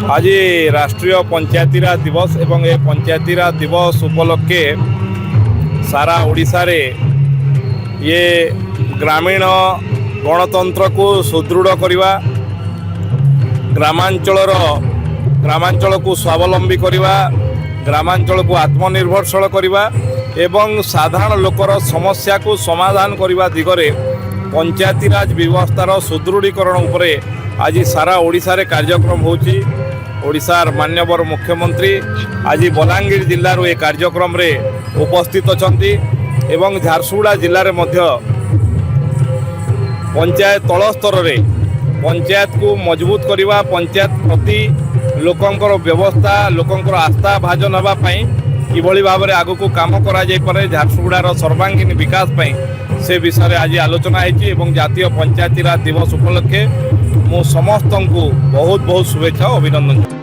आज राष्ट्रीय पंचायतीराज दिवस एवं ए पंचायतीराज दिवस उपलक्षे सारा ओडिशा रे ये ग्रामीण गणतंत्र को सुदृढ़ करवा ग्रामांचल को स्वावलंबी करवा ग्रामांचल को आत्मनिर्भरशील करवा एवं साधारण लोकर समस्या को समाधान करने दिगरे पंचायतीराज व्यवस्थार सुदृढ़ीकरण उपरे आज सारा ओडिशा रे कार्यक्रम होची। ओडिशार माननीय मुख्यमंत्री आज बलांगीर जिल्लार ए कार्यक्रम रे उपस्थित अछंती एवं झारसुगुड़ा जिल्ला रे मध्य पंचायत तल स्तर रे पंचायत को मजबूत करवा पंचायत प्रति लोकंकर व्यवस्था लोकंकर आस्था भाजन हवा पई किभली भाव में आगु को काम करा जाय पारे झारसुगुड़ार सर्वांगीन विकास पई से विषय आज आलोचना होती और जातीय पंचायतीराज दिवस उपलक्षे मु समस्त को बहुत बहुत शुभेच्छा अभिनंदन।